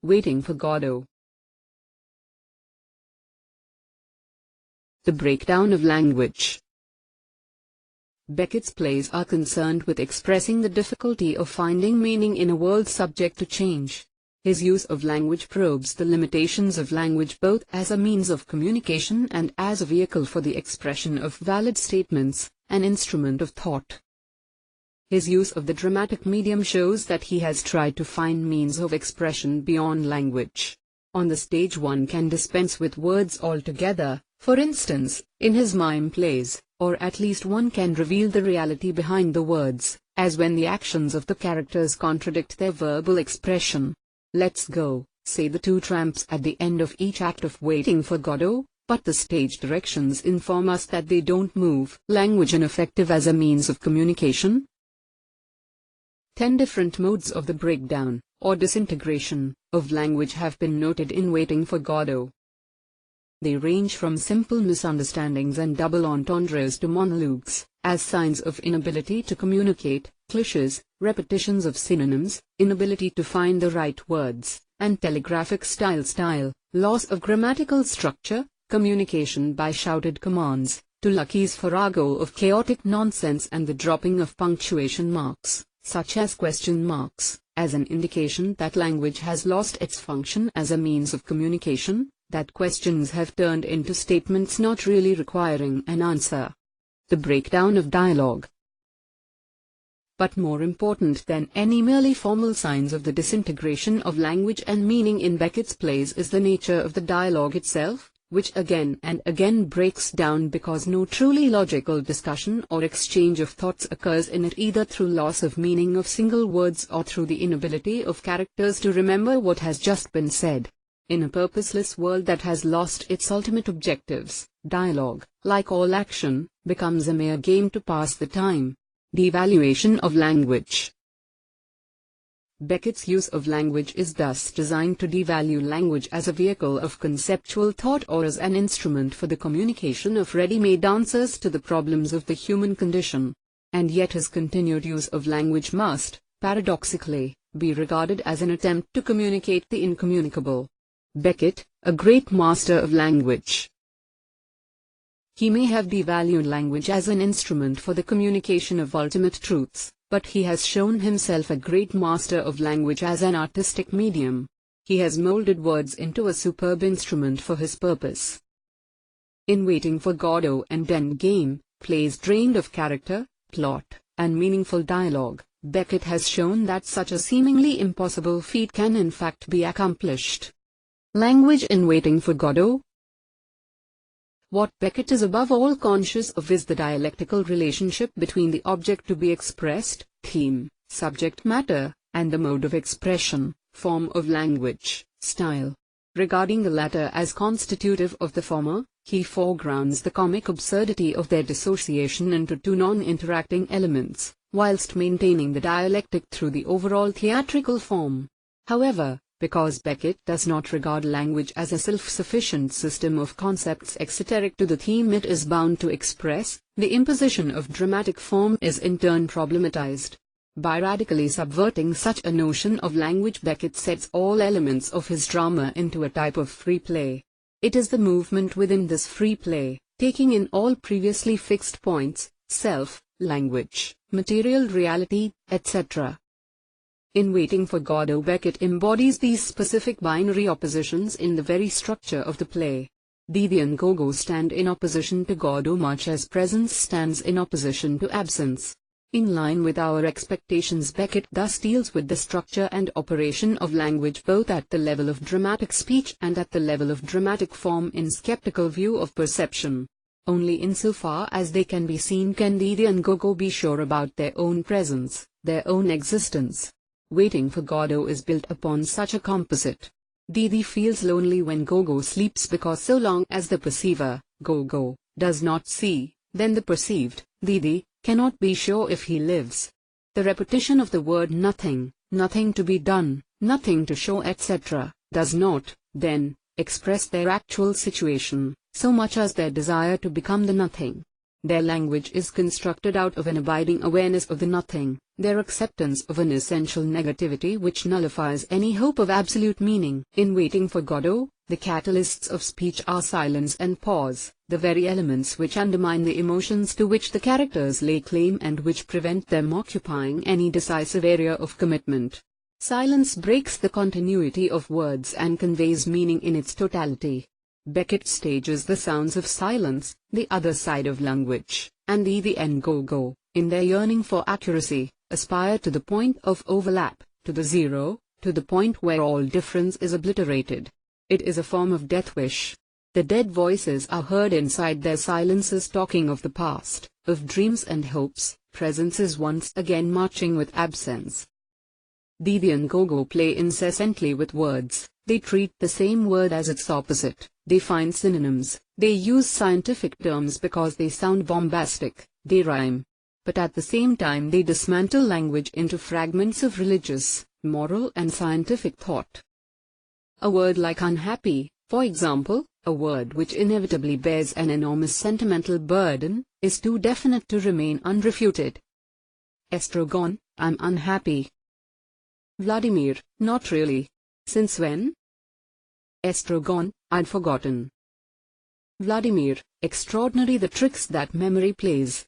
Waiting for Godot. The breakdown of language. Beckett's plays are concerned with expressing the difficulty of finding meaning in a world subject to change. His use of language probes the limitations of language both as a means of communication and as a vehicle for the expression of valid statements, an instrument of thought. His use of the dramatic medium shows that he has tried to find means of expression beyond language. On the stage one can dispense with words altogether, for instance, in his mime plays, or at least one can reveal the reality behind the words, as when the actions of the characters contradict their verbal expression. "Let's go," say the two tramps at the end of each act of Waiting for Godot, but the stage directions inform us that they don't move. Language ineffective as a means of communication. 10 different modes of the breakdown, or disintegration, of language have been noted in Waiting for Godot. They range from simple misunderstandings and double entendres to monologues, as signs of inability to communicate, cliches, repetitions of synonyms, inability to find the right words, and telegraphic style, loss of grammatical structure, communication by shouted commands, to Lucky's farrago of chaotic nonsense and the dropping of punctuation marks, such as question marks, as an indication that language has lost its function as a means of communication, that questions have turned into statements not really requiring an answer. The breakdown of dialogue. But more important than any merely formal signs of the disintegration of language and meaning in Beckett's plays is the nature of the dialogue itself, which again and again breaks down because no truly logical discussion or exchange of thoughts occurs in it, either through loss of meaning of single words or through the inability of characters to remember what has just been said. In a purposeless world that has lost its ultimate objectives, dialogue, like all action, becomes a mere game to pass the time. Devaluation of language. Beckett's use of language is thus designed to devalue language as a vehicle of conceptual thought or as an instrument for the communication of ready-made answers to the problems of the human condition. And yet his continued use of language must, paradoxically, be regarded as an attempt to communicate the incommunicable. Beckett, a great master of language. He may have devalued language as an instrument for the communication of ultimate truths, but he has shown himself a great master of language as an artistic medium. He has molded words into a superb instrument for his purpose. In Waiting for Godot and Endgame, plays drained of character, plot, and meaningful dialogue, Beckett has shown that such a seemingly impossible feat can in fact be accomplished. Language in Waiting for Godot. What Beckett is above all conscious of is the dialectical relationship between the object to be expressed, theme, subject matter, and the mode of expression, form of language, style. Regarding the latter as constitutive of the former, he foregrounds the comic absurdity of their dissociation into two non-interacting elements, whilst maintaining the dialectic through the overall theatrical form. However, because Beckett does not regard language as a self-sufficient system of concepts exoteric to the theme it is bound to express, the imposition of dramatic form is in turn problematized. By radically subverting such a notion of language, Beckett sets all elements of his drama into a type of free play. It is the movement within this free play, taking in all previously fixed points, self, language, material reality, etc. In Waiting for Godot, Beckett embodies these specific binary oppositions in the very structure of the play. Didi and Gogo stand in opposition to Godot much as presence stands in opposition to absence. In line with our expectations, Beckett thus deals with the structure and operation of language both at the level of dramatic speech and at the level of dramatic form in skeptical view of perception. Only insofar as they can be seen can Didi and Gogo be sure about their own presence, their own existence. Waiting for Godot is built upon such a composite. Didi feels lonely when Gogo sleeps because so long as the perceiver, Gogo, does not see, then the perceived, Didi, cannot be sure if he lives. The repetition of the word nothing, nothing to be done, nothing to show, etc., does not, then, express their actual situation, so much as their desire to become the nothing. Their language is constructed out of an abiding awareness of the nothing, their acceptance of an essential negativity which nullifies any hope of absolute meaning. In Waiting for Godot, the catalysts of speech are silence and pause, the very elements which undermine the emotions to which the characters lay claim and which prevent them occupying any decisive area of commitment. Silence breaks the continuity of words and conveys meaning in its totality. Beckett stages the sounds of silence, the other side of language, and the Ngogo, in their yearning for accuracy, aspire to the point of overlap, to the zero, to the point where all difference is obliterated. It is a form of death wish. The dead voices are heard inside their silences talking of the past, of dreams and hopes. Presence is once again marching with absence. The Ngogo play incessantly with words. They treat the same word as its opposite. They find synonyms. They use scientific terms because they sound bombastic. They rhyme. But at the same time they dismantle language into fragments of religious, moral and scientific thought. A word like unhappy, for example, a word which inevitably bears an enormous sentimental burden, is too definite to remain unrefuted. Estragon, I'm unhappy. Vladimir, not really. Since when? Estragon, I'd forgotten. Vladimir, extraordinary the tricks that memory plays.